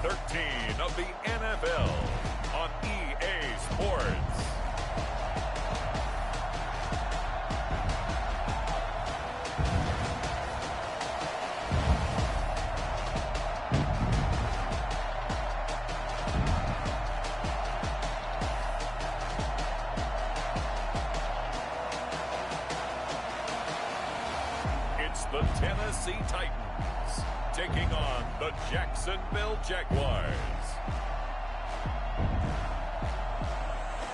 13 of the NFL on EA Sports. The Tennessee Titans taking on the Jacksonville Jaguars.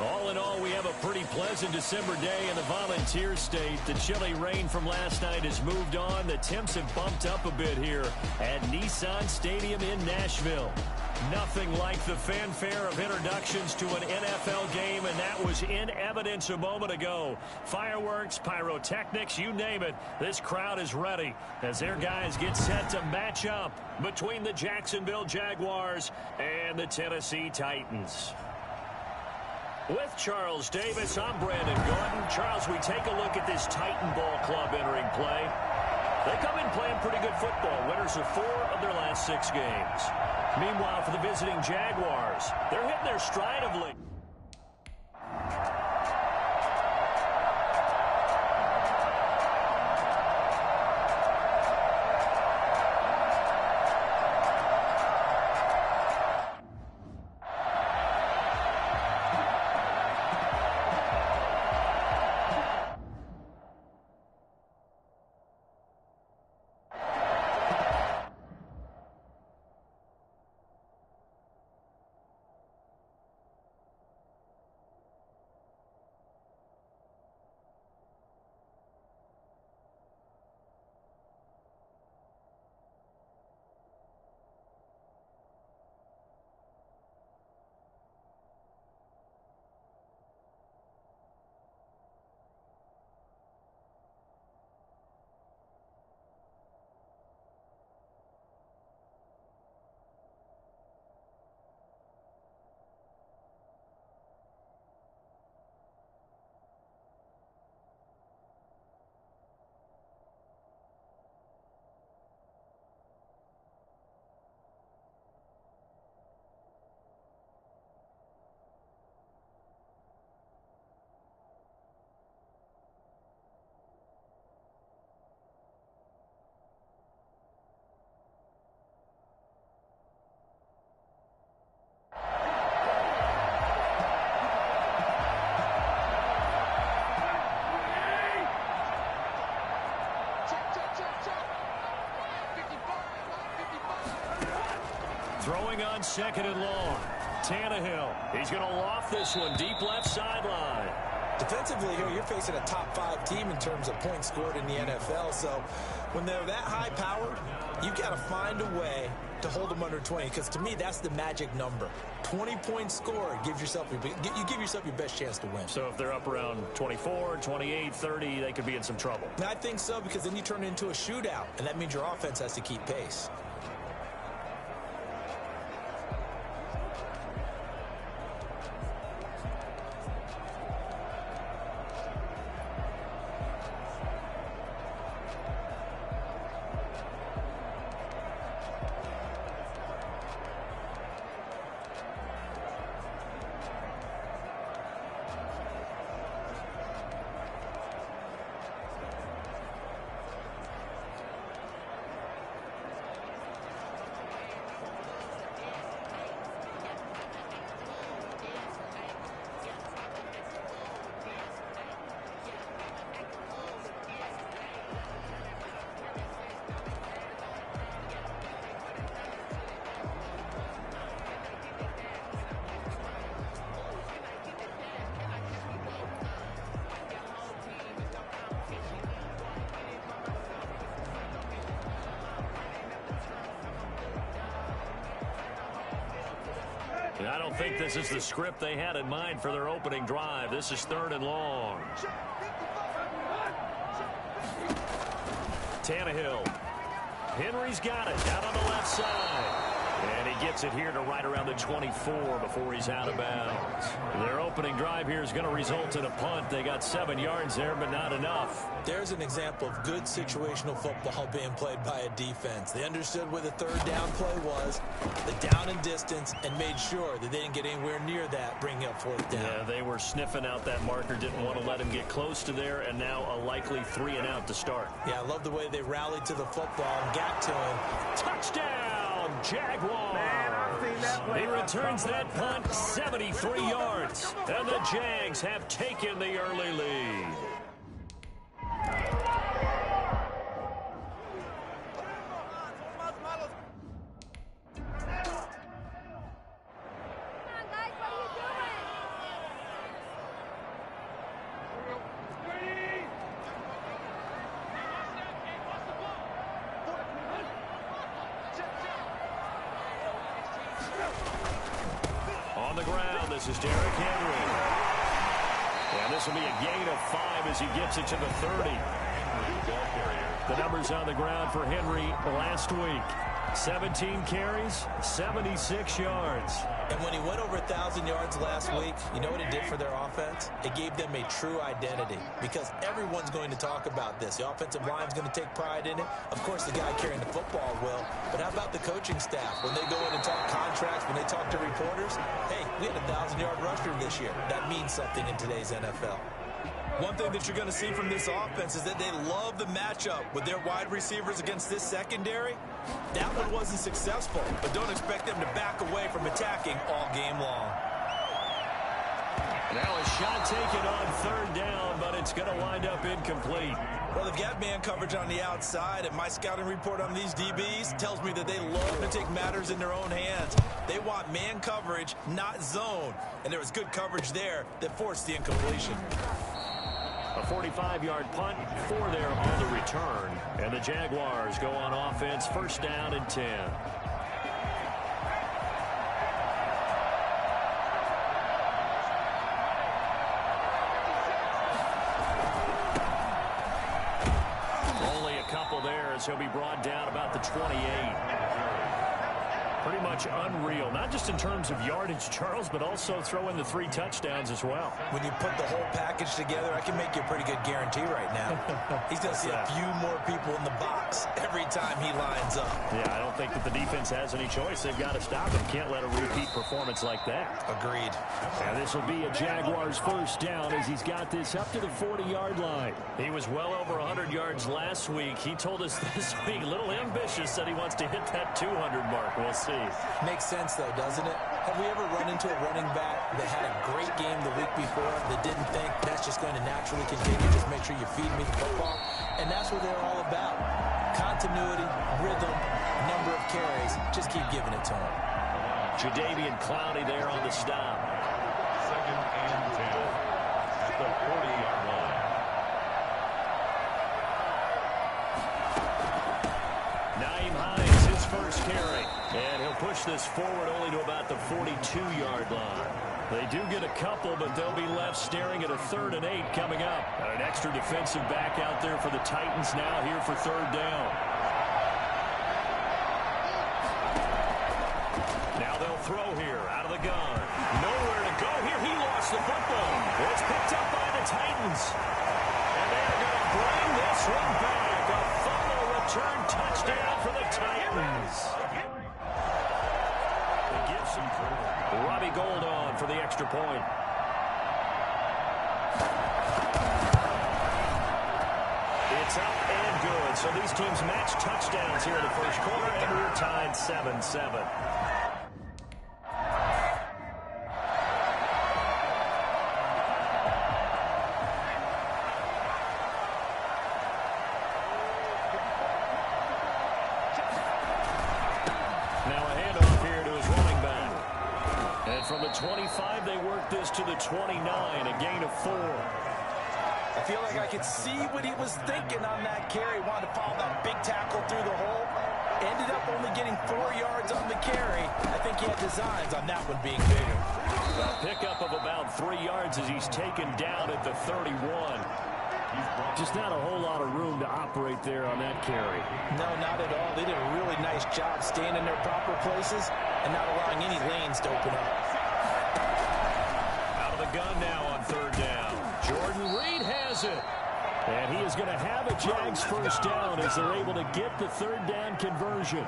All in all, we have a pretty pleasant December day in the Volunteer State. The chilly rain from last night has moved on. The temps have bumped up a bit here at Nissan Stadium in Nashville. Nothing like the fanfare of introductions to an NFL game, and that was in evidence a moment ago. Fireworks, pyrotechnics, you name it. This crowd is ready as their guys get set to match up between the Jacksonville Jaguars and the Tennessee Titans. With Charles Davis, I'm Brandon Gordon. Charles, we take a look at this Titan Ball Club entering play. They come in playing pretty good football, winners of 4 of their last 6 games. Meanwhile, for the visiting Jaguars, they're hitting their stride of late. Throwing on 2nd and long. Tannehill. He's going to loft this one deep left sideline. Defensively, you're facing a top 5 team in terms of points scored in the NFL. So when they're that high powered, you've got to find a way to hold them under 20. Because to me, that's the magic number. 20 points scored gives yourself you give yourself your best chance to win. So if they're up around 24, 28, 30, they could be in some trouble. I think so, because then you turn it into a shootout, and that means your offense has to keep pace. I don't think this is the script they had in mind for their opening drive. This is 3rd and long. Tannehill. Henry's got it out on the left side. And he gets it here to right around the 24 before he's out of bounds. Their opening drive here is going to result in a punt. They got 7 yards there, but not enough. There's an example of good situational football being played by a defense. They understood where the third down play was, the down and distance, and made sure that they didn't get anywhere near that, bringing up fourth down. Yeah, they were sniffing out that marker, didn't want to let him get close to there, and now a likely 3 and out to start. Yeah, I love the way they rallied to the football and got to him. Touchdown, Jaguars! Man, I've seen that play. He returns that punt 73 yards, and the Jags have taken the early lead. On the ground, this is Derrick Henry. And this will be a gain of 5 as he gets it to the 30. The numbers on the ground for Henry last week. 17 carries, 76 yards. And when he went over 1,000 yards last week, you know what it did for their offense? It gave them a true identity because everyone's going to talk about this. The offensive line's going to take pride in it. Of course, the guy carrying the football will. But how about the coaching staff? When they go in and talk contracts, when they talk to reporters, hey, we had a 1,000-yard rusher this year. That means something in today's NFL. One thing that you're going to see from this offense is that they love the matchup with their wide receivers against this secondary. That one wasn't successful, but don't expect them to back away from attacking all game long. Now a shot taken on third down, but it's going to wind up incomplete. Well, they've got man coverage on the outside, and my scouting report on these DBs tells me that they love to take matters in their own hands. They want man coverage, not zone, and there was good coverage there that forced the incompletion. A 45-yard punt for there on the return. And the Jaguars go on offense, first down and 10. Only a couple there as he'll be brought down about the 28. Pretty much unreal, not just in terms of yardage, Charles, but also throw in the 3 touchdowns as well. When you put the whole package together, I can make you a pretty good guarantee right now. He's going to see a few more people in the box every time he lines up. Yeah, I don't think that the defense has any choice. They've got to stop him. Can't let a repeat performance like that. Agreed. And this will be a Jaguars first down as he's got this up to the 40-yard line. He was well over 100 yards last week. He told us this week, a little ambitious, said he wants to hit that 200 mark. We'll see. Makes sense, though, doesn't it? Have we ever run into a running back that had a great game the week before that didn't think that's just going to naturally continue? Just make sure you feed me the football. And that's what they're all about. Continuity, rhythm, number of carries. Just keep giving it to them. Jadeveon Clowney there on the stop. 2nd and 10 at the 40-yard line. Naeem Hines, his first carry. And he'll push this forward only to about the 42-yard line. They do get a couple, but they'll be left staring at a 3rd and 8 coming up. An extra defensive back out there for the Titans now here for 3rd down. Now they'll throw here out of the gun. Nowhere to go here. He lost the football. It's picked up by the Titans. And they're going to bring this one back. A fumble return touchdown for the Titans. Robbie Gould on for the extra point. It's up and good. So these teams match touchdowns here in the first quarter, and we're tied 7-7. From the 25, they work this to the 29, a gain of 4. I feel like I could see what he was thinking on that carry. Wanted to follow that big tackle through the hole. Ended up only getting 4 yards on the carry. I think he had designs on that one being bigger. A pickup of about 3 yards as he's taken down at the 31. Just not a whole lot of room to operate there on that carry. No, not at all. They did a really nice job staying in their proper places and not allowing any lanes to open up. Out of the gun now on third down. Jordan Reed has it. And he is going to have a Jags first down as they're able to get the third down conversion.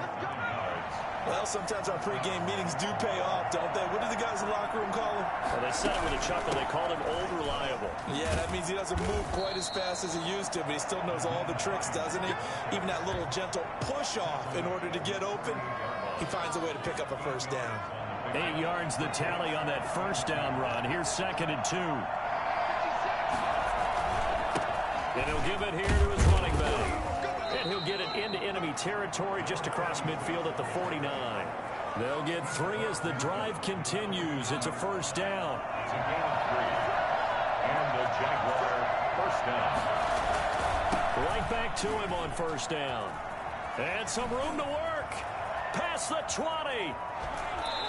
Well, sometimes our pregame meetings do pay off, don't they? What did the guys in the locker room call him? Well, they said it with a chuckle. They called him Old Reliable. Yeah, that means he doesn't move quite as fast as he used to, but he still knows all the tricks, doesn't he? Even that little gentle push-off in order to get open, he finds a way to pick up a first down. 8 yards the tally on that first down run. Here's 2nd and 2. And he'll give it here to his running back. And he'll get it into enemy territory just across midfield at the 49. They'll get 3 as the drive continues. It's a first down. It's a gain of 3. And the Jaguar first down. Right back to him on first down. And some room to work. Past the 20.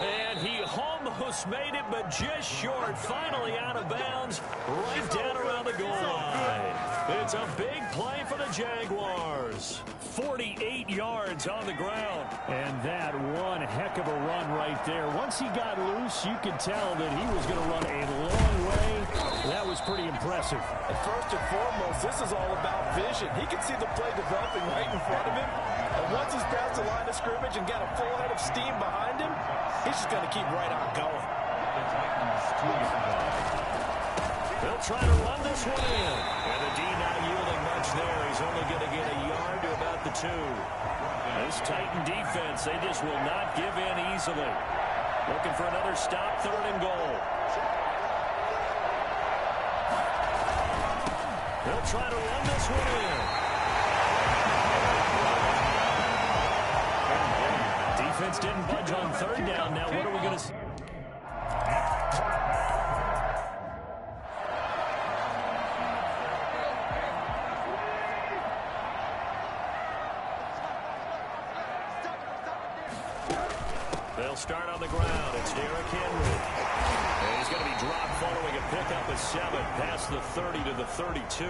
And he almost made it, but just short. Finally out of bounds, right down around the goal line. It's a big play for the Jaguars. 48 yards on the ground. And that one heck of a run right there. Once he got loose, you could tell that he was going to run a long way. That was pretty impressive. And first and foremost, this is all about vision. He can see the play developing right in front of him. And once he's past the line of scrimmage and got a full head of steam behind him, he's just going to keep right on going. They'll try to run this one in. And the D not yielding much there. He's only going to get a yard to about the 2. This Titan defense, they just will not give in easily. Looking for another stop, 3rd and goal. They'll try to run this one in. Defense didn't budge on 3rd down. Now what are we going to see? They'll start on the ground. It's Derrick Henry. And he's going to be dropped following a pickup of 7 past the 30 to the 32.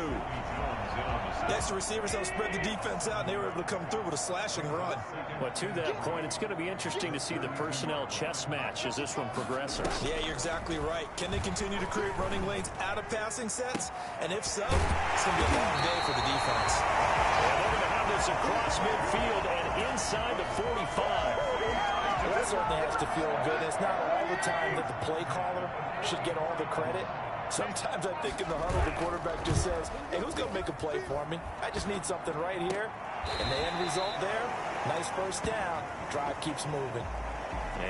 Next, the receivers don't spread the defense out, and they were able to come through with a slashing run. But to that point, it's going to be interesting to see the personnel chess match as this one progresses. Yeah, you're exactly right. Can they continue to create running lanes out of passing sets? And if so, it's going to be a long day for the defense. And they're going to have this across midfield and inside the 45. Well, that certainly has to feel good. It's not all the time that the play caller should get all the credit. Sometimes I think in the huddle, the quarterback just says, hey, who's going to make a play for me? I just need something right here. And the end result there, nice first down. Drive keeps moving.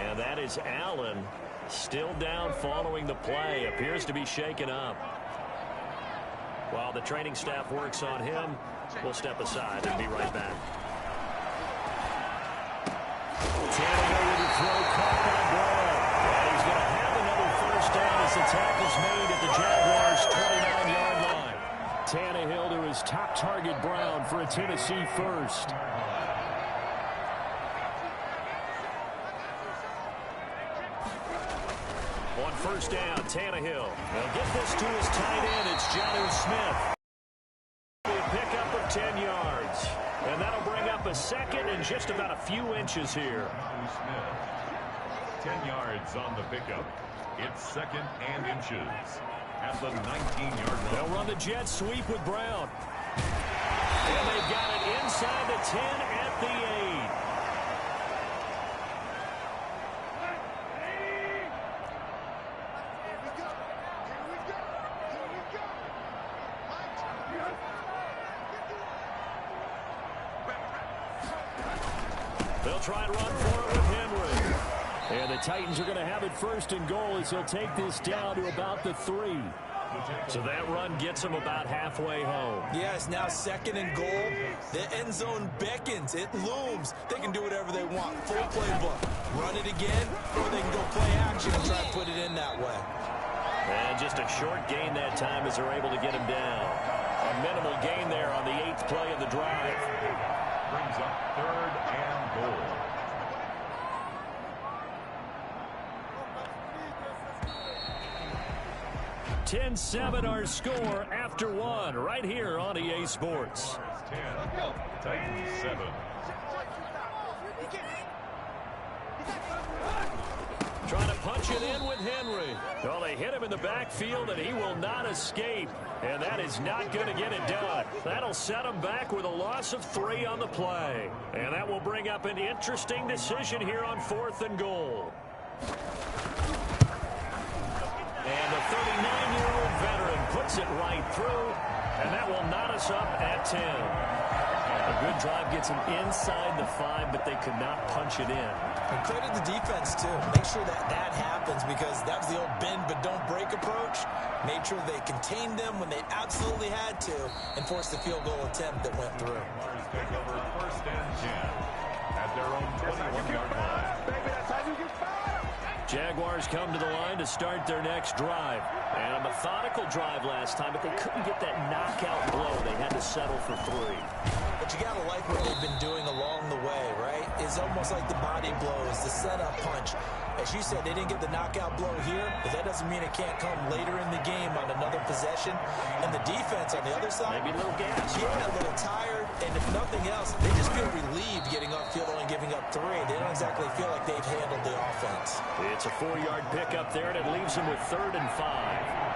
And that is Allen, still down following the play. Appears to be shaken up. While the training staff works on him, we'll step aside and be right back. Tannehill with a throw caught by Brown. And he's going to have another first down as the tackle's made at the Jaguars' 29-yard line. Tannehill to his top target, Brown, for a Tennessee first. On first down, Tannehill. They'll get this to his tight end. It's Jonnu Smith. A pickup of 10 yards. And that'll bring up a 2nd and just about a few inches here. Smith, 10 yards on the pickup. It's 2nd and inches at the 19-yard line. They'll run the jet sweep with Brown. And they've got it inside the 10 at the 8. They'll try and run for it with Henry. And the Titans are going to have it 1st and goal as they'll take this down to about the 3. So that run gets them about halfway home. Yes, now 2nd and goal. The end zone beckons. It looms. They can do whatever they want. Full playbook. Run it again, or they can go play action and try to put it in that way. And just a short gain that time as they're able to get him down. A minimal gain there on the 8th play of the drive. Brings up 3rd and goal. 10-7 our score after one right here on EA Sports. 10, Titans 7. Trying to punch it in with Henry. Well, they hit him in the backfield, and he will not escape. And that is not going to get it done. That'll set him back with a loss of 3 on the play. And that will bring up an interesting decision here on 4th and goal. And the 39-year-old veteran puts it right through. And that will knot us up at 10. A good drive gets them inside the 5, but they could not punch it in. And credit the defense, too. Make sure that happens, because that was the old bend but don't break approach. Made sure they contained them when they absolutely had to and forced the field goal attempt that went through. Take over 1st and 10 at their own 21-yard line. Jaguars come to the line to start their next drive. And a methodical drive last time, but they couldn't get that knockout blow. They had to settle for 3. But you got to like what they've been doing along the way, right? It's almost like the body blows, the setup punch. As you said, they didn't get the knockout blow here, but that doesn't mean it can't come later in the game on another possession. And the defense on the other side, maybe a little gas. Yeah, a little tired. And if nothing else, they just feel relieved getting upfield and giving up 3. They don't exactly feel like they've handled the offense. It's a 4-yard pickup there, and it leaves them with 3rd and 5.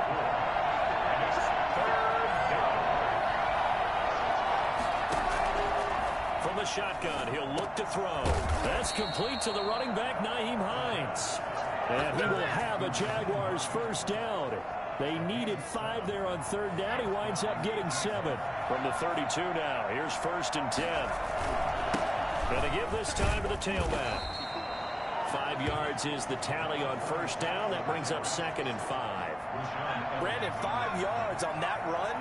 From the shotgun, he'll look to throw. That's complete to the running back, Nyheim Hines. And he will have a Jaguars first down. They needed 5 there on 3rd down. He winds up getting 7 from the 32 now. Here's 1st and 10. And to give this time to the tailback. 5 yards is the tally on 1st down. That brings up 2nd and 5. Brandon, 5 yards on that run.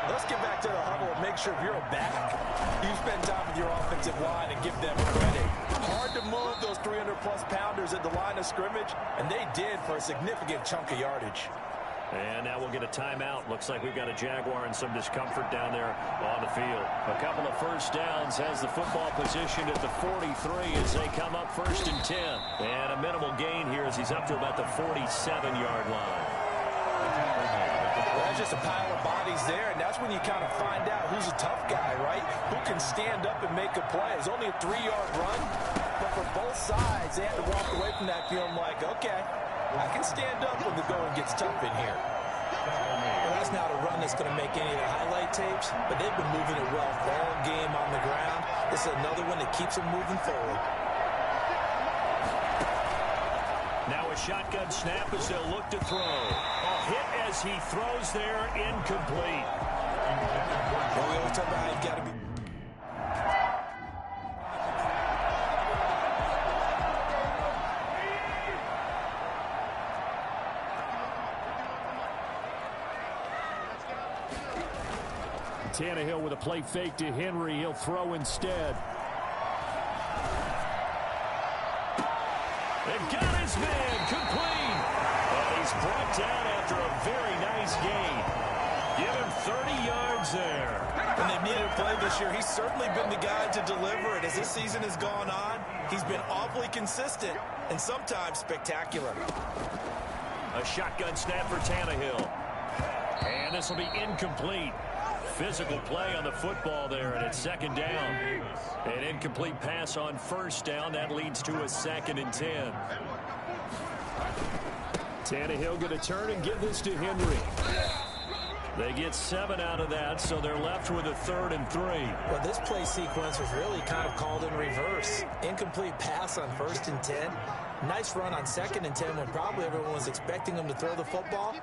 Let's get back to the huddle and make sure if you're a back, you spend time with your offensive line and give them credit. Hard to move those 300-plus pounders at the line of scrimmage, and they did for a significant chunk of yardage. And now we'll get a timeout. Looks like we've got a Jaguar in some discomfort down there on the field. A couple of first downs, has the football position at the 43 as they come up 1st and 10. And a minimal gain here as he's up to about the 47-yard line. There's just a pile of bodies there, and that's when you kind of find out who's a tough guy, right? Who can stand up and make a play. It's only a 3-yard run, but for both sides, they had to walk away from that feeling like, okay, I can stand up when the going gets tough in here. Well, that's not a run that's going to make any of the highlight tapes, but they've been moving it well all game on the ground. This is another one that keeps them moving forward. Now a shotgun snap as they'll look to throw. A hit as he throws there, incomplete. Well, we always talk about how you've got to be. Tannehill with a play fake to Henry. He'll throw instead. They've got his man complete. And he's brought down after a very nice gain. Give him 30 yards there. When they've needed a play this year, he's certainly been the guy to deliver it. As this season has gone on, he's been awfully consistent and sometimes spectacular. A shotgun snap for Tannehill. And this will be incomplete. Physical play on the football there, and it's 2nd down. An incomplete pass on 1st down. That leads to a 2nd and 10. Tannehill going to turn and give this to Henry. They get 7 out of that, so they're left with a 3rd and 3. Well, this play sequence was really kind of called in reverse. Incomplete pass on 1st and 10. Nice run on 2nd and 10 when probably everyone was expecting them to throw the football.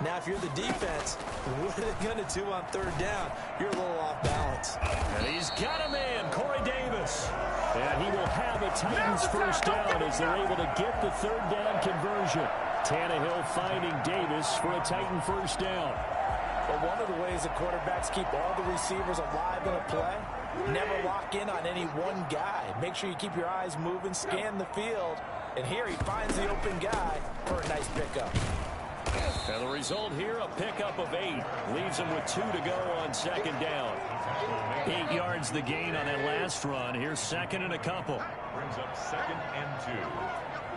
Now, if you're the defense, what are they going to do on 3rd down? You're a little off balance. And he's got a man, Corey Davis. And he will have a Titans first down as they're able to get the 3rd down conversion. Tannehill finding Davis for a Titan first down. But one of the ways the quarterbacks keep all the receivers alive in a play, never lock in on any one guy. Make sure you keep your eyes moving, scan the field. And here he finds the open guy for a nice pickup. And the result here, a pickup of 8. Leaves him with 2 to go on second down. 8 yards the gain on that last run. Here's second and a couple. Brings up 2nd and 2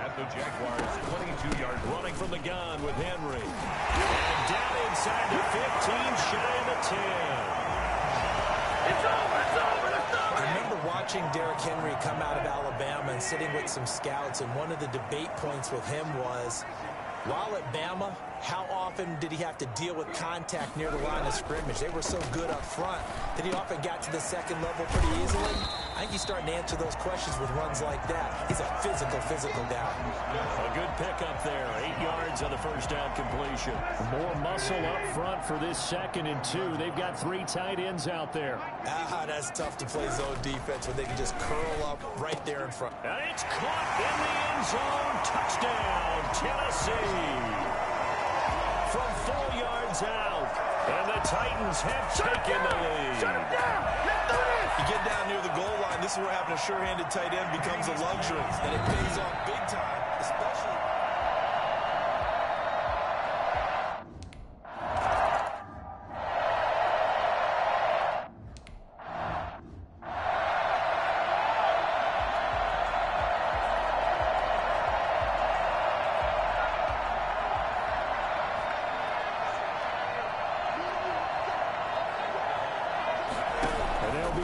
at the Jaguars' 22-yard running from the gun with Henry. And down inside the 15, shy of the 10. It's over, it's over, it's over. I remember watching Derrick Henry come out of Alabama and sitting with some scouts, and one of the debate points with him was, while at Bama, how often did he have to deal with contact near the line of scrimmage? They were so good up front that he often got to the second level pretty easily. I think he's starting to answer those questions with runs like that. He's a physical guy. A good pickup there. 8 yards on the first down completion. More muscle up front for this 2nd and 2. They've got 3 tight ends out there. That's tough to play zone defense when they can just curl up right there in front. And it's caught in the end zone. Touchdown, Tennessee. From 4 yards out. And the Titans have taken the lead. Shut him down. Let's do this. You get down near the goal line, this is where having a sure-handed tight end becomes a luxury. And it pays off big time, especially...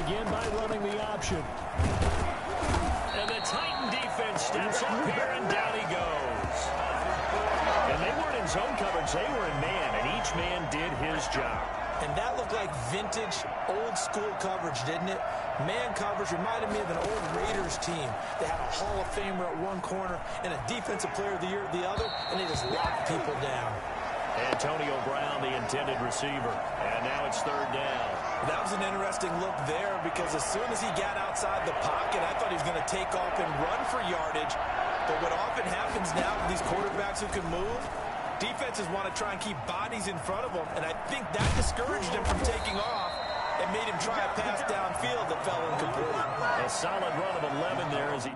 Begin by running the option. And the Titan defense steps up here, and down he goes. And they weren't in zone coverage. They were in man, and each man did his job. And that looked like vintage, old-school coverage, didn't it? Man coverage reminded me of an old Raiders team. They had a Hall of Famer at one corner and a Defensive Player of the Year at the other, and they just locked people down. Antonio Brown, the intended receiver. And now it's 3rd down. That was an interesting look there because as soon as he got outside the pocket, I thought he was going to take off and run for yardage. But what often happens now with these quarterbacks who can move, defenses want to try and keep bodies in front of them, and I think that discouraged him from taking off and made him try a pass downfield that fell incomplete. A solid run of 11 there as he...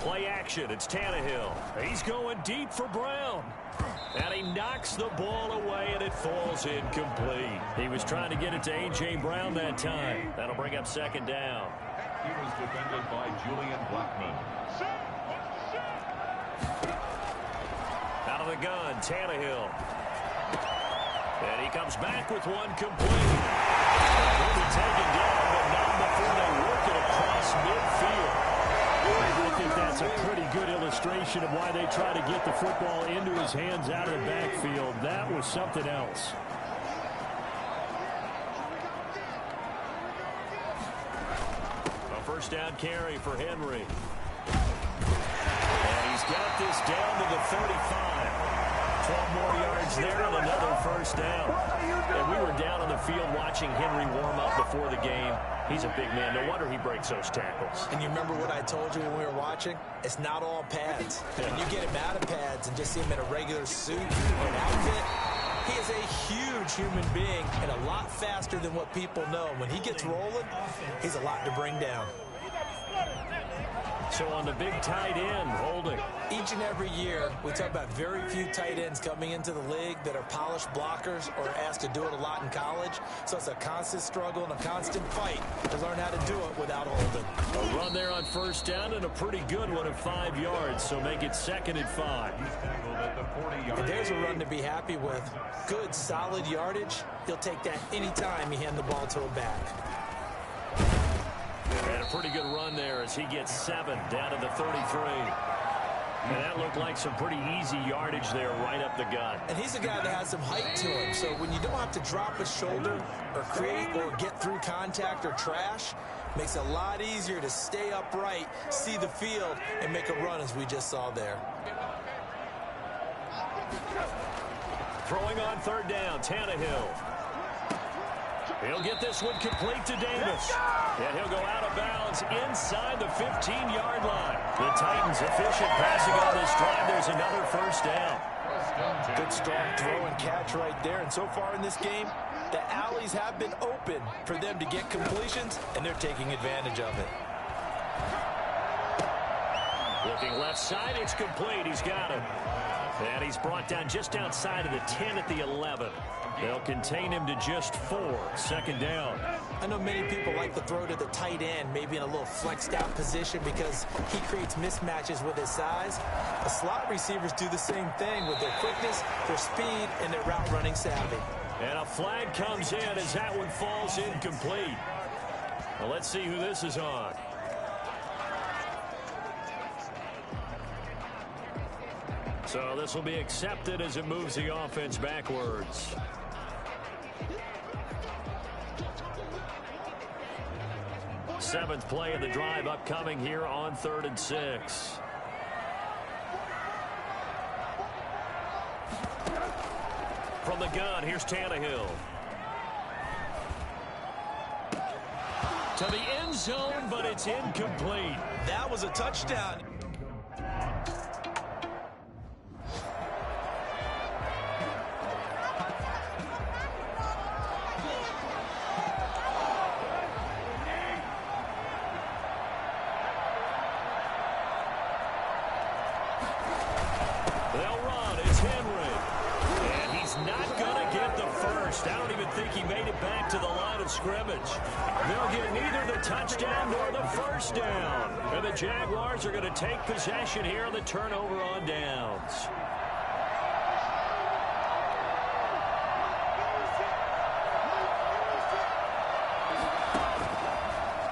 Play action, it's Tannehill. He's going deep for Brown. And he knocks the ball away, and it falls incomplete. He was trying to get it to A.J. Brown that time. That'll bring up 2nd down. He was defended by Julian Blackman. Out of the gun, Tannehill. And he comes back with one complete. He'll be taken down, but not before they work it across midfield. I think that's a pretty good illustration of why they try to get the football into his hands out of the backfield. That was something else. A first down carry for Henry. And he's got this down to the 35. 12 more yards there and another first down. And we were down on the field watching Henry warm up before the game. He's a big man. No wonder he breaks those tackles. And you remember what I told you when we were watching? It's not all pads. Yeah. When you get him out of pads and just see him in a regular suit or an outfit, he is a huge human being and a lot faster than what people know. When he gets rolling, he's a lot to bring down. So on the big tight end, holding. Each and every year, we talk about very few tight ends coming into the league that are polished blockers or asked to do it a lot in college. So it's a constant struggle and a constant fight to learn how to do it without holding. A run there on first down and a pretty good one of 5 yards, so make it 2nd and 5. And there's a run to be happy with. Good, solid yardage. He'll take that anytime you hand the ball to a back. And a pretty good run there as he gets 7 down to the 33. And that looked like some pretty easy yardage there right up the gut. And he's a guy that has some height to him. So when you don't have to drop a shoulder or create or get through contact or trash, makes it a lot easier to stay upright, see the field, and make a run as we just saw there. Throwing on 3rd down, Tannehill. He'll get this one complete to Davis. And he'll go out of bounds inside the 15-yard line. The Titans efficient passing on this drive. There's another first down. Good strong throw and catch right there. And so far in this game, The alleys have been open for them to get completions, and they're taking advantage of it. Looking left side, it's complete. He's got it. And he's brought down just outside of the 10 at the 11. They'll contain him to just 4. Second down. I know many people like to throw to the tight end, maybe in a little flexed out position because he creates mismatches with his size. The slot receivers do the same thing with their quickness, their speed, and their route running savvy. And a flag comes in as that one falls incomplete. Well, let's see who this is on. So this will be accepted as it moves the offense backwards. Seventh play of the drive upcoming here on 3rd and 6. From the gun, here's Tannehill. To the end zone, but it's incomplete. That was a touchdown. They'll run. It's Henry. And he's not going to get the first. I don't even think he made it back to the line of scrimmage. They'll get neither the touchdown nor the first down. And the Jaguars are going to take possession here on the turnover on downs.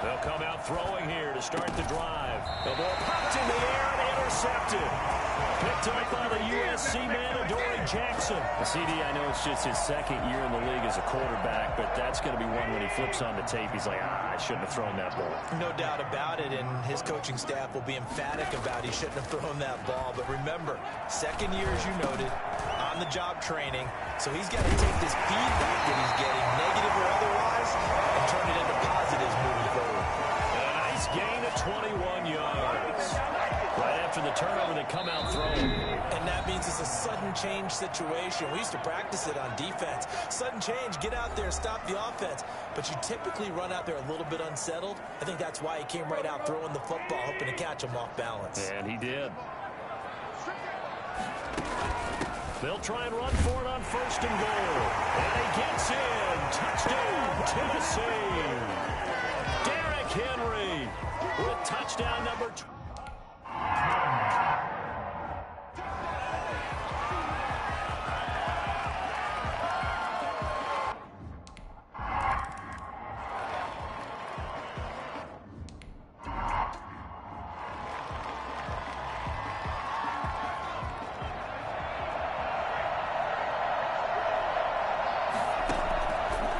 They'll come out throwing here to start the drive. The ball popped in the air and intercepted. Picked up by the USC man, Adoree Jackson. CD, I know it's just his second year in the league as a quarterback, but that's going to be one when he flips on the tape. He's like, I shouldn't have thrown that ball. No doubt about it, and his coaching staff will be emphatic about he shouldn't have thrown that ball. But remember, second year, as you noted, on-the-job training, so he's got to take this feedback that he's getting, negative or otherwise, and turn it into positives moving forward. A nice gain of 21 yards. Right after the turnover, they come out throwing. And that means it's a sudden change situation. We used to practice it on defense. Sudden change, get out there, stop the offense. But you typically run out there a little bit unsettled. I think that's why he came right out throwing the football, hoping to catch him off balance. And he did. They'll try and run for it on 1st and goal. And he gets in. Touchdown, Tennessee. Derrick Henry with touchdown number 2.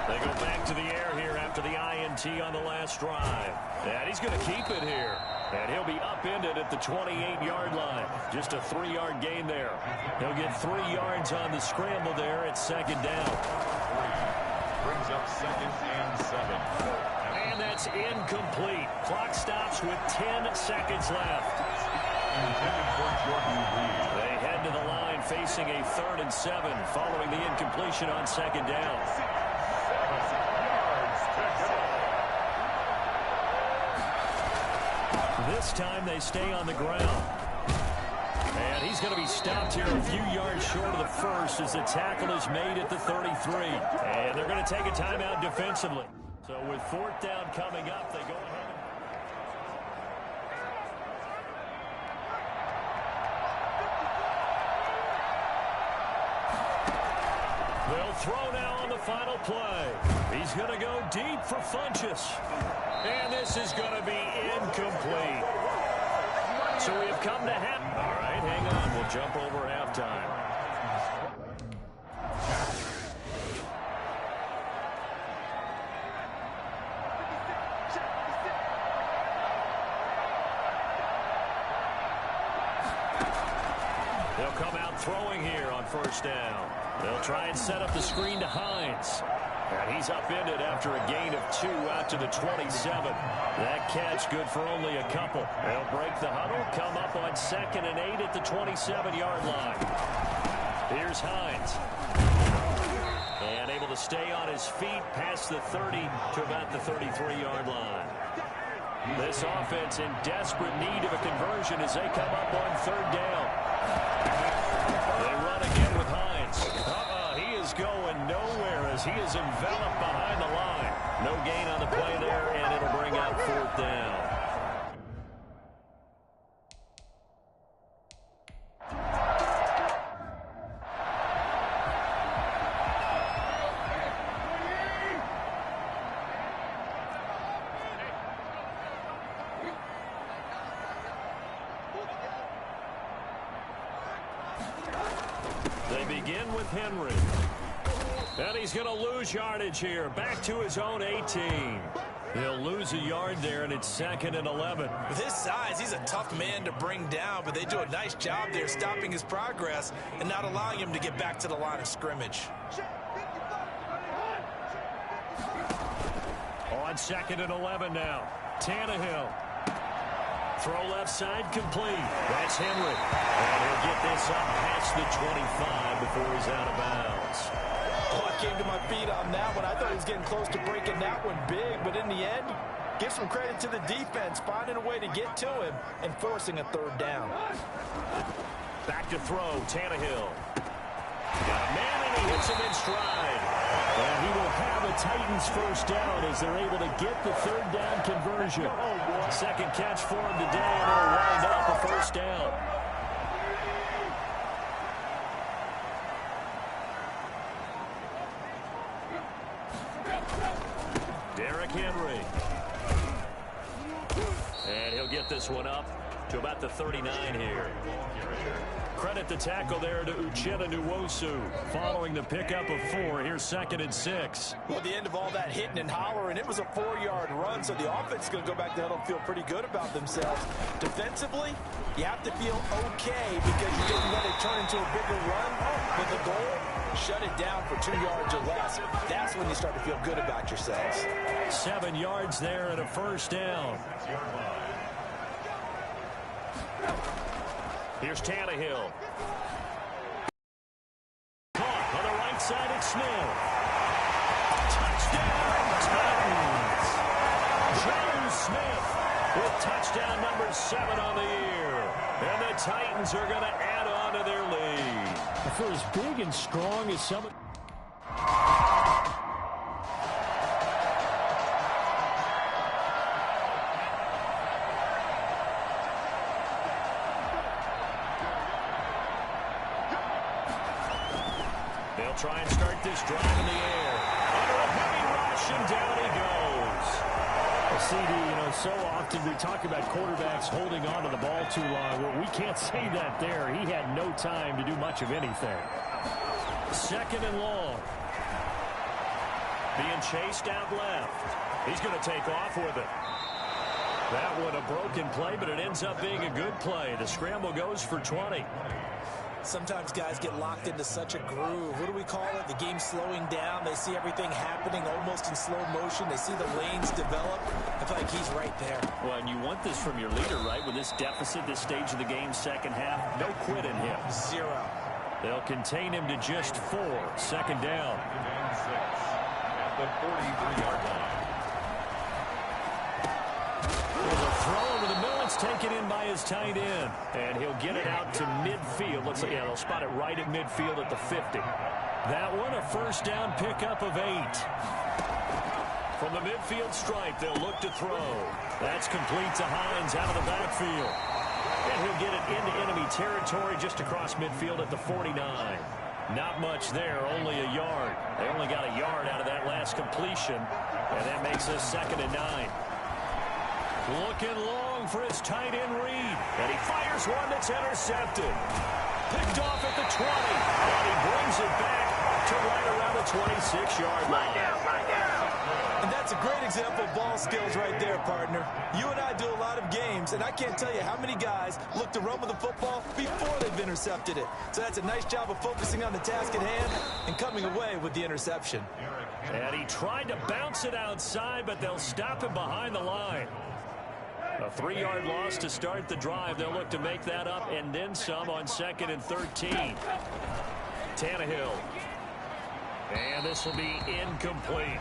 They go back to the air here after the INT on the last drive. And he's going to keep it here. And he'll be upended at the 28-yard line. Just a 3-yard gain there. He'll get 3 yards on the scramble there at 2nd down. Brings up 2nd and 7. And that's incomplete. Clock stops with 10 seconds left. Intended for Jordan Reed. They head to the line facing a 3rd and 7 following the incompletion on 2nd down. 7 yards to go. This time they stay on the ground. And he's going to be stopped here a few yards short of the first as the tackle is made at the 33. And they're going to take a timeout defensively. So with 4th down coming up, they go ahead. They'll throw now on the final play. He's going to go deep for Funchess. And this is going to be incomplete. So we have come to half. All right, hang on. We'll jump over halftime. They'll come out throwing here on 1st down. They'll try and set up the screen to Hines. And he's upended after a gain of 2 out to the 27. That catch good for only a couple. They'll break the huddle, come up on 2nd and 8 at the 27-yard line. Here's Hines. And able to stay on his feet past the 30 to about the 33-yard line. This offense in desperate need of a conversion as they come up on third down. They run again with Hines. He is going nowhere as he is enveloped behind the line. No gain on the play there, and it'll bring up fourth down. They begin with Henry. And he's going to lose yardage here. Back to his own 18. He'll lose a yard there, and it's 2nd and 11. With his size, he's a tough man to bring down, but they do a nice job there stopping his progress and not allowing him to get back to the line of scrimmage. On 2nd and 11 now. Tannehill. Throw left side complete. That's Henry. And he'll get this up past the 25 before he's out of bounds. Oh, I came to my feet on that one. I thought he was getting close to breaking that one big, but in the end, give some credit to the defense, finding a way to get to him and forcing a third down. Back to throw, Tannehill. Got a man, and he hits him in stride. And he will have a Titans first down as they're able to get the third down conversion. Second catch for him today, and he'll wind up a first down. Derrick Henry. And he'll get this one up to about the 39 here. Credit the tackle there to Uchenna Nwosu. Following the pickup of 4, here's 2nd and 6. Well, at the end of all that hitting and hollering, it was a 4-yard run, so the offense is going to go back to huddle and feel pretty good about themselves. Defensively, you have to feel okay because you didn't let it turn into a bigger run, but the goal, shut it down for 2 yards or less. That's when you start to feel good about yourselves. 7 yards there and a first down. Here's Tannehill. Caught on the right side, it's Smith. Touchdown, Titans. Joe Smith with touchdown number 7 on the year. And the Titans are going to add on to their lead. For as big and strong as some... They'll try and start this drive in the air. Under a heavy rush, and down he goes. Well, CD, so often we talk about quarterbacks holding on to the ball too long. Well, we can't say that there. He had no time to do much of anything. 2nd and long. Being chased out left. He's going to take off with it. That one a broken play, but it ends up being a good play. The scramble goes for 20. Sometimes guys get locked into such a groove. What do we call it? The game's slowing down. They see everything happening almost in slow motion. They see the lanes develop. I feel like he's right there. Well, and you want this from your leader, right? With this deficit, this stage of the game, second half, no quit in him. 0. They'll contain him to just 4. 2nd down. And 6 at the 43-yard line. Throw over the middle. It's taken in by his tight end. And he'll get it out to midfield. Looks like, they'll spot it right at midfield at the 50. That one, a first down pickup of 8. From the midfield stripe, they'll look to throw. That's complete to Hines out of the backfield. And he'll get it into enemy territory just across midfield at the 49. Not much there, only a yard. They only got a yard out of that last completion. And that makes us 2nd and 9. Looking long for his tight end Reed. And he fires one that's intercepted. Picked off at the 20. And he brings it back to right around the 26-yard line. And that's a great example of ball skills right there, partner. You and I do a lot of games, and I can't tell you how many guys look to run with the football before they've intercepted it. So that's a nice job of focusing on the task at hand and coming away with the interception. And he tried to bounce it outside, but they'll stop him behind the line. A 3-yard loss to start the drive. They'll look to make that up and then some on 2nd and 13. Tannehill. And this will be incomplete.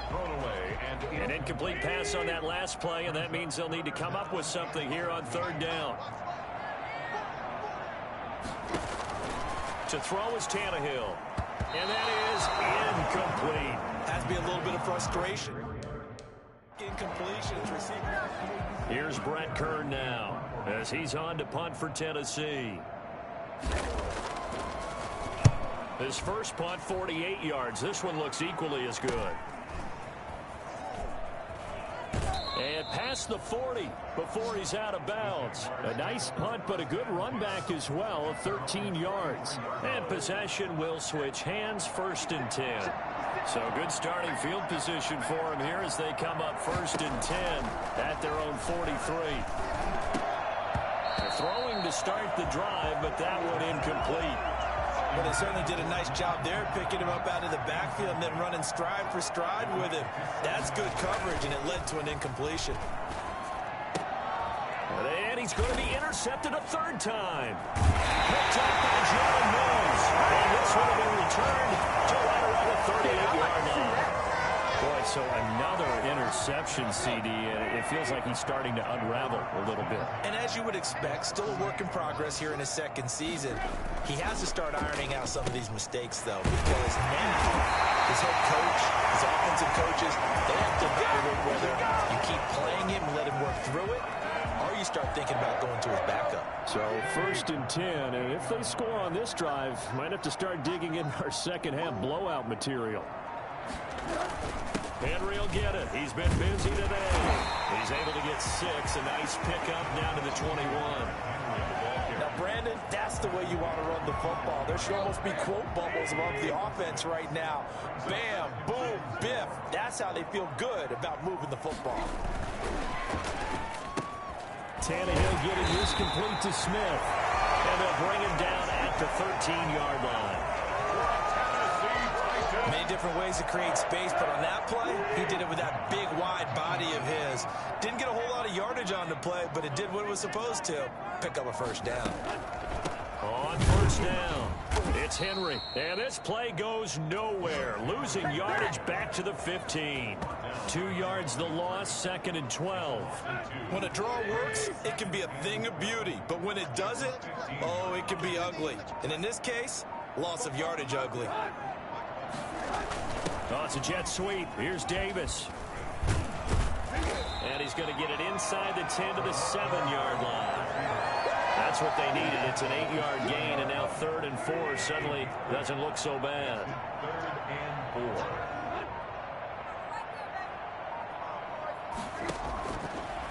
Thrown away and An incomplete pass on that last play, and that means they'll need to come up with something here on third down. To throw is Tannehill. And that is incomplete. Has to be a little bit of frustration. Incompletions receiver. Here's Brett Kern now as he's on to punt for Tennessee. His first punt, 48 yards. This one looks equally as good. And past the 40 before he's out of bounds. A nice punt, but a good run back as well of 13 yards. And possession will switch hands, 1st and 10. So good starting field position for him here as they come up 1st and 10 at their own 43. They're throwing to start the drive, but that one incomplete. Well, they certainly did a nice job there, picking him up out of the backfield and then running stride for stride with him. That's good coverage, and it led to an incompletion. And he's going to be intercepted a 3rd time. Picked up by Jalen Mills. And this one will be returned to right around the 38-yard line. Boy, so another interception, CD. It feels like he's starting to unravel a little bit. And as you would expect, still a work in progress here in his 2nd season. He has to start ironing out some of these mistakes, though, because now his head coach, his offensive coaches, they have to evaluate whether you keep playing him and let him work through it, or you start thinking about going to his backup. So 1st and 10, and if they score on this drive, might have to start digging in our second-half blowout material. Henry will get it. He's been busy today. He's able to get 6. A nice pickup down to the 21. Now, Brandon, that's the way you want to run the football. There should almost be quote bubbles above the offense right now. Bam, boom, biff. That's how they feel good about moving the football. Tannehill getting this complete to Smith. And they'll bring him down at the 13-yard line. Many different ways to create space, but on that play, he did it with that big, wide body of his. Didn't get a whole lot of yardage on the play, but it did what it was supposed to. Pick up a 1st down. On 1st down, it's Henry. And this play goes nowhere. Losing yardage back to the 15. 2 yards the loss, 2nd and 12. When a draw works, it can be a thing of beauty. But when it doesn't, oh, it can be ugly. And in this case, loss of yardage ugly. Oh, it's a jet sweep. Here's Davis. And he's going to get it inside the 10 to the 7-yard line. That's what they needed. It's an 8-yard gain, and now 3rd and 4 suddenly doesn't look so bad. 3rd and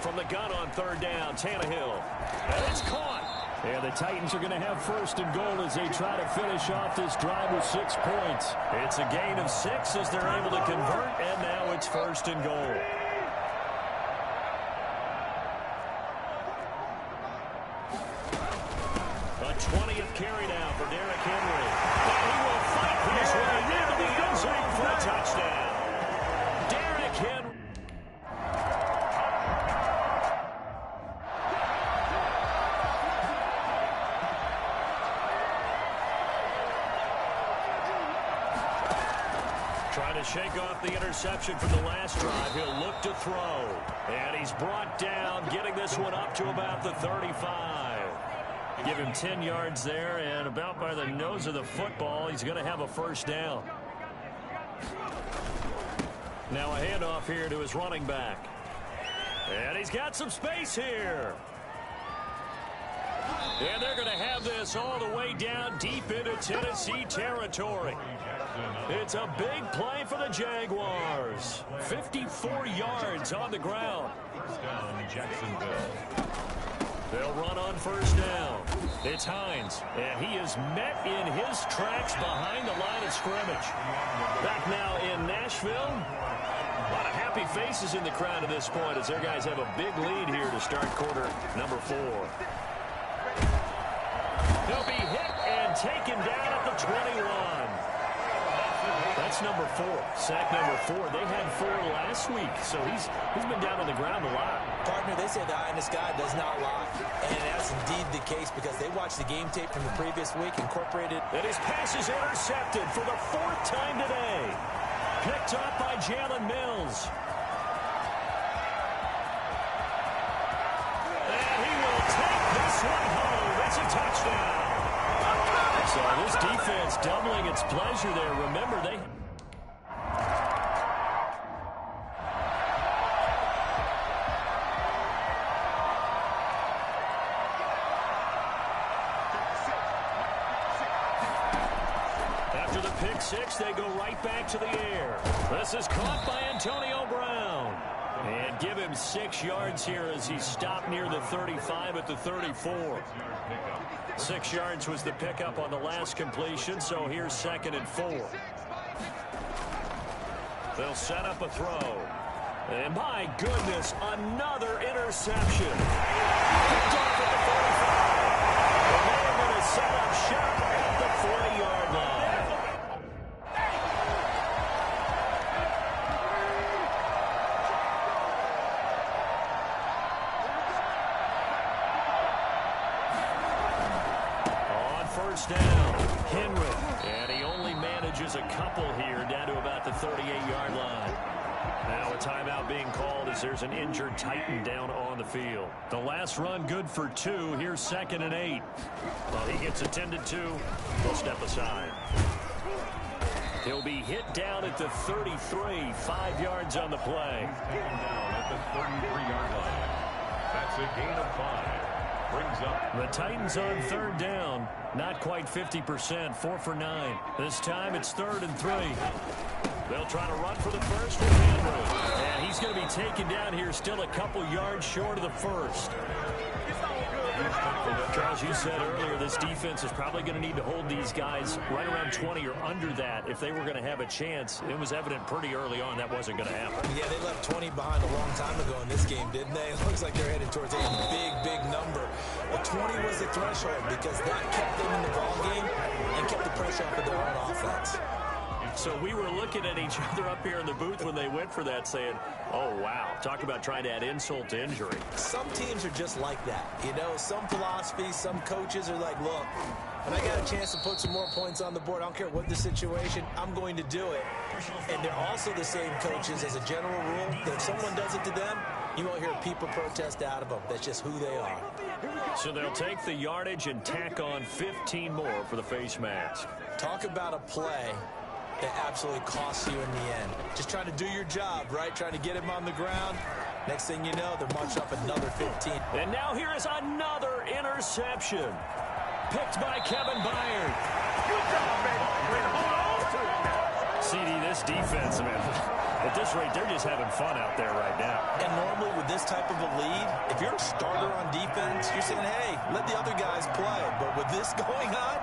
4. From the gun on 3rd down, Tannehill. And it's caught. And the Titans are going to have 1st and goal as they try to finish off this drive with 6 points. It's a gain of 6 as they're able to convert, and now it's 1st and goal. A 20th carry now for Derrick Henry. And he will fight his way into the end zone for a touchdown. Derrick Henry. Trying to shake off the interception from the last drive. He'll look to throw. And he's brought down, getting this one up to about the 35. Give him 10 yards there, and about by the nose of the football, he's going to have a 1st down. Now a handoff here to his running back. And he's got some space here. And they're going to have this all the way down deep into Tennessee territory. It's a big play for the Jaguars. 54 yards on the ground. First down, Jacksonville. They'll run on 1st down. It's Hines, and he is met in his tracks behind the line of scrimmage. Back now in Nashville. A lot of happy faces in the crowd at this point as their guys have a big lead here to start quarter number 4. He'll be hit and taken down at the 21. That's That's number 4. Sack number 4. They had 4 last week, so he's been down on the ground a lot. Partner, they say the eye in the sky does not lie. And that's indeed the case because they watched the game tape from the previous week, incorporated. And his pass is intercepted for the 4th time today. Picked up by Jalen Mills. And he will take this one home. It's a touchdown. So this defense doubling its pleasure there. Remember, they... After the pick six, they go right back to the air. This is caught by Antonio Brown. And give him 6 yards here as he stopped near the 35 at the 34. 6 yards was the pickup on the last completion, so here's 2nd and 4. They'll set up a throw. And my goodness, another interception. Picked off at the 45. And they're going to set up shop at the 40-yard line. First down, Henry. And he only manages a couple here down to about the 38-yard line. Now a timeout being called as there's an injured Titan down on the field. The last run good for 2. Here's 2nd and 8. Well, he gets attended to. He'll step aside. He'll be hit down at the 33. 5 yards on the play. Taken down at the 33-yard line. That's a gain of 5. Brings up the Titans on 3rd down. Not quite 50%. 4 for 9. This time it's 3rd and 3. They'll try to run for the first with Henry. And he's going to be taken down here still a couple yards short of the first. Charles, you said earlier this defense is probably going to need to hold these guys right around 20 or under that if they were going to have a chance. It was evident pretty early on that wasn't going to happen. Yeah, they left 20 behind a long time ago in this game, didn't they? It looks like they're headed towards a big number. But 20 was the threshold because that kept them in the ball game and kept the pressure off of their own offense. So we were looking at each other up here in the booth when they went for that saying, oh, wow, talk about trying to add insult to injury. Some teams are just like that. You know, some philosophies, some coaches are like, look, when I got a chance to put some more points on the board, I don't care what the situation, I'm going to do it. And they're also the same coaches as a general rule that if someone does it to them, you won't hear people protest out of them. That's just who they are. So they'll take the yardage and tack on 15 more for the face mask. Talk about a play that absolutely costs you in the end. Just trying to do your job, right? Trying to get him on the ground. Next thing you know, they're marching up another 15. And now here is another interception. Picked by Kevin Byard. Good job, baby. Hold on to it now. CD, this defense, man, at this rate, they're just having fun out there right now. And normally with this type of a lead, if you're a starter on defense, you're saying, hey, let the other guys play. But with this going on,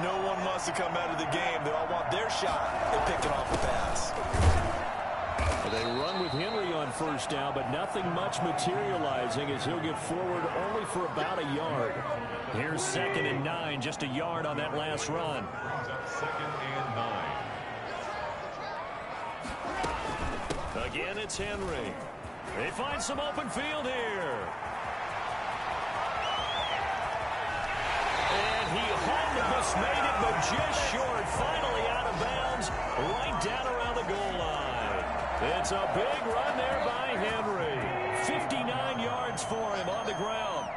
no one wants to come out of the game. They all want their shot at picking off the pass. They run with Henry on first down, but nothing much materializing as he'll get forward only for about a yard. Here's 2nd and 9, just a yard on that last run. brings up 2nd and 9. Again, it's Henry. They find some open field here. And he almost made it, but just short. Finally out of bounds, right down around the goal line. It's a big run there by Henry. 59 yards for him on the ground.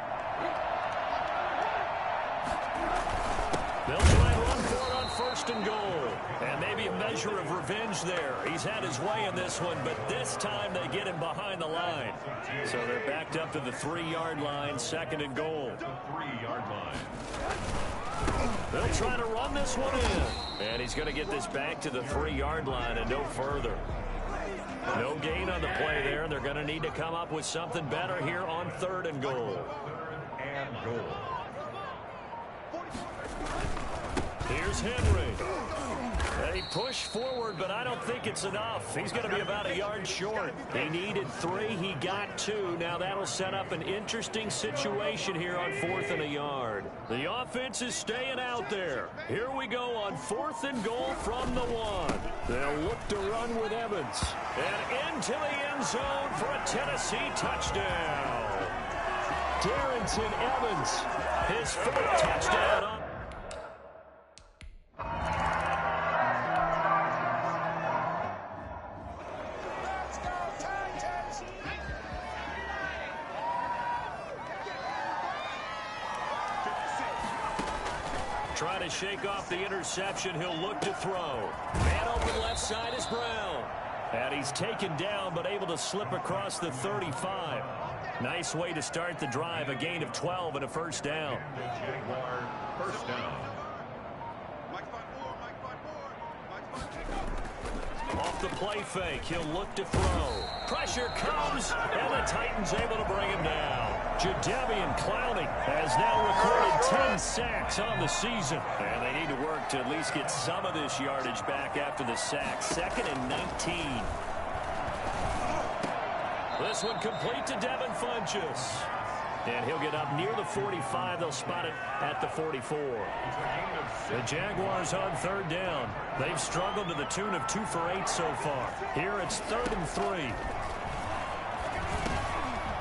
They'll try and run for it on 1st and goal. And maybe a measure of revenge there. He's had his way in this one, but this time they get him behind the line. So they're backed up to the 3-yard line, 2nd and goal. 3-yard line. They'll try to run this one in. And he's going to get this back to the 3-yard line and no further. No gain on the play there. They're going to need to come up with something better here on 3rd and goal. 3rd and goal. Here's Henry. They push forward, but I don't think it's enough. He's going to be about a yard short. He needed 3. He got 2. Now that'll set up an interesting situation here on 4th and a yard. The offense is staying out there. Here we go on 4th and goal from the 1. They'll look to run with Evans. And into the end zone for a Tennessee touchdown. Darrington Evans, his 4th touchdown on. Trying to shake off the interception. He'll look to throw. Man open left side is Brown. And he's taken down, but able to slip across the 35. Nice way to start the drive. A gain of 12 and a first down. Jaguar first down. Off the play fake, he'll look to throw. Pressure comes, and the Titans able to bring him down. Jadeveon Clowney has now recorded 10 sacks on the season. And they need to work to at least get some of this yardage back after the sack. 2nd and 19. This one complete to Devin Funchess. And he'll get up near the 45. They'll spot it at the 44. The Jaguars on 3rd down. They've struggled to the tune of 2 for 8 so far. Here it's 3rd and 3.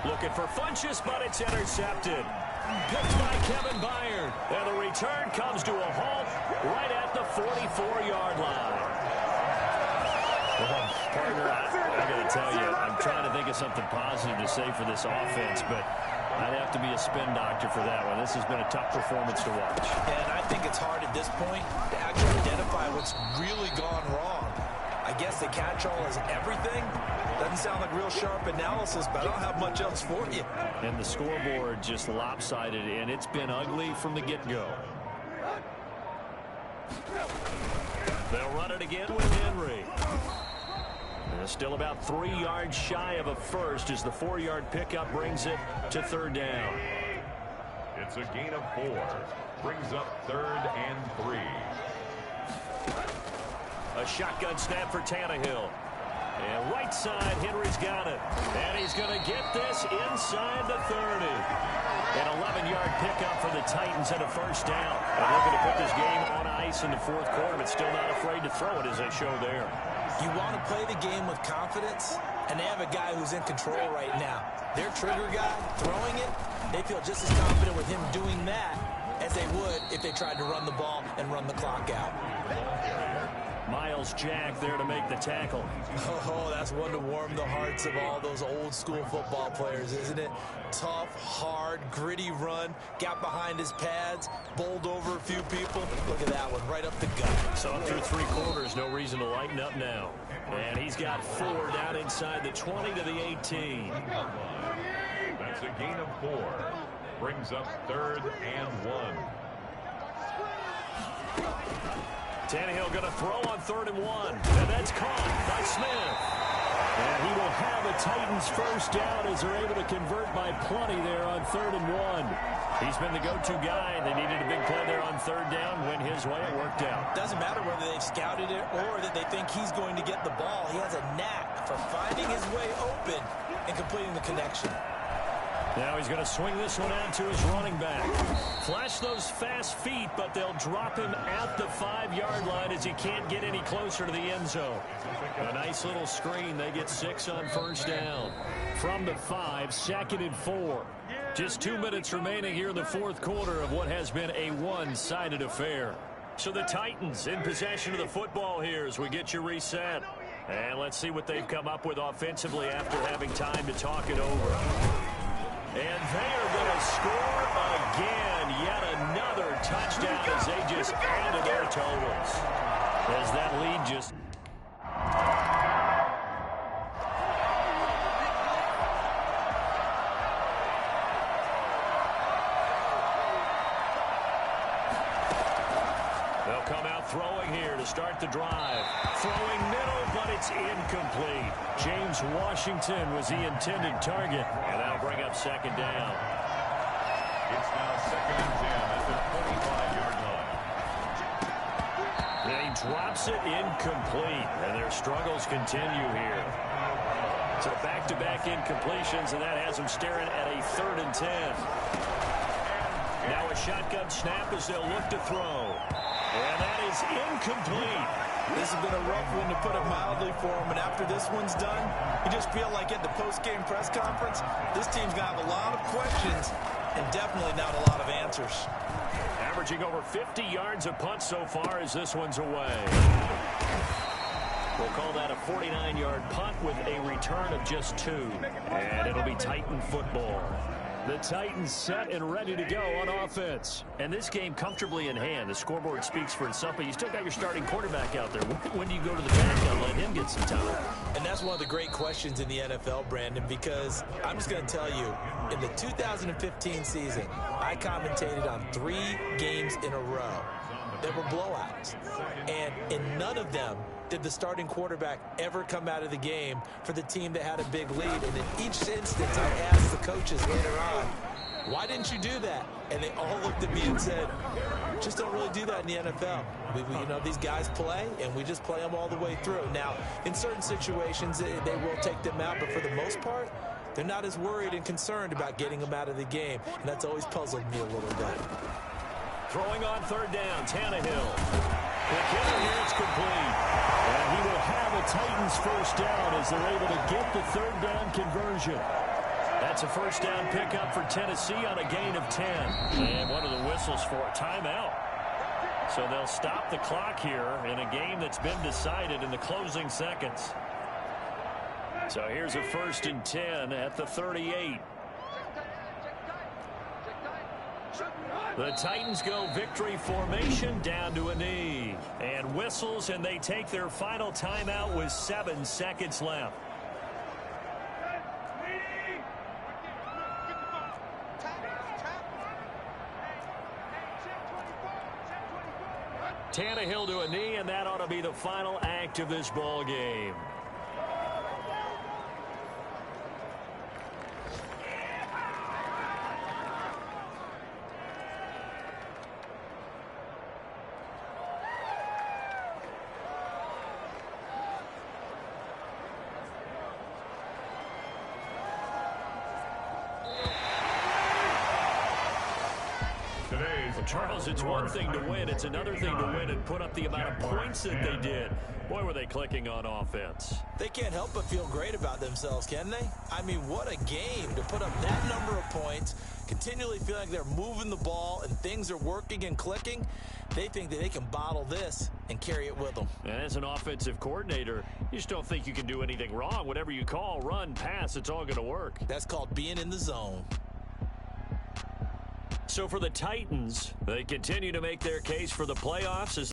Looking for Funchess, but it's intercepted. Picked by Kevin Byard. And the return comes to a halt right at the 44-yard line. Well, partner, I got to tell you, I'm trying to think of something positive to say for this offense, but I'd have to be a spin doctor for that one. This has been a tough performance to watch. And I think it's hard at this point to actually identify what's really gone wrong. I guess the catch-all is everything. Doesn't sound like real sharp analysis, but I don't have much else for you. And the scoreboard just lopsided, and it's been ugly from the get-go. They'll run it again with Henry. And still about 3 yards shy of a first as the 4-yard pickup brings it to 3rd down. It's a gain of 4. Brings up 3rd and 3. A shotgun snap for Tannehill. And right side, Henry's got it. And he's going to get this inside the 30. An 11-yard pickup for the Titans and a first down. They're looking to put this game on ice in the 4th quarter, but still not afraid to throw it as they show there. You want to play the game with confidence, and they have a guy who's in control right now. Their trigger guy, throwing it, they feel just as confident with him doing that as they would if they tried to run the ball and run the clock out. Myles Jack there to make the tackle. Oh, that's one to warm the hearts of all those old school football players, isn't it? Tough, hard, gritty run, got behind his pads, bowled over a few people. Look at that one, right up the gut. So through 3 quarters, no reason to lighten up now. And he's got 4 down inside the 20 to the 18. That's a gain of 4. Brings up 3rd and 1. Tannehill going to throw on 3rd and 1. And that's caught by Smith. And he will have a Titans first down as they're able to convert by plenty there on 3rd and 1. He's been the go-to guy. They needed a big play there on 3rd down. Went his way. It worked out. Doesn't matter whether they've scouted it or that they think he's going to get the ball. He has a knack for finding his way open and completing the connection. Now he's going to swing this one out to his running back. Flash those fast feet, but they'll drop him at the 5-yard line as he can't get any closer to the end zone. A nice little screen. They get 6 on first down. From the 5, 2nd and 4. Just 2 minutes remaining here in the 4th quarter of what has been a one-sided affair. So the Titans in possession of the football here as we get you reset. And let's see what they've come up with offensively after having time to talk it over. And they are going to score again. Yet another touchdown as they just add to their totals. As that lead just... They'll come out throwing here to start the drive. Throwing middle, but it's incomplete. James Washington was the intended target, and that'll bring up 2nd down. It's now 2nd and 10 at the 25-yard line. And he drops it incomplete, and their struggles continue here. So back-to-back incompletions, and that has them staring at a 3rd and 10. Now a shotgun snap as they'll look to throw. And that is incomplete. This has been a rough one, to put it mildly, for him. And after this one's done, you just feel like at the post-game press conference, this team's going to have a lot of questions and definitely not a lot of answers. Averaging over 50 yards a punt so far as this one's away. We'll call that a 49-yard punt with a return of just 2. And it'll be Titan football. The Titans set and ready to go on offense. And this game comfortably in hand. The scoreboard speaks for itself, but you still got your starting quarterback out there. When do you go to the backup and let him get some time? And that's one of the great questions in the NFL, Brandon, because I'm just going to tell you, in the 2015 season, I commentated on 3 games in a row that were blowouts. And in none of them did the starting quarterback ever come out of the game for the team that had a big lead. And in each instance, I asked the coaches later on, why didn't you do that? And they all looked at me and said, just don't really do that in the NFL. You know, these guys play, and we just play them all the way through. Now, in certain situations, they will take them out, but for the most part, they're not as worried and concerned about getting them out of the game. And that's always puzzled me a little bit. Throwing on 3rd down, Tannehill. The kick here is complete. And he will have a Titans first down as they're able to get the 3rd down conversion. That's a first down pickup for Tennessee on a gain of 10. And one of the whistles for a timeout. So they'll stop the clock here in a game that's been decided in the closing seconds. So here's a 1st and 10 at the 38. The Titans go victory formation down to a knee. And whistles, and they take their final timeout with 7 seconds left. Tannehill to a knee, and that ought to be the final act of this ball game. Charles, it's one thing to win. It's another thing to win and put up the amount of points that they did. Boy, were they clicking on offense. They can't help but feel great about themselves, can they? I mean, what a game to put up that number of points, continually feel like they're moving the ball and things are working and clicking. They think that they can bottle this and carry it with them. And as an offensive coordinator, you just don't think you can do anything wrong. Whatever you call, run, pass, it's all going to work. That's called being in the zone. So for the Titans, they continue to make their case for the playoffs as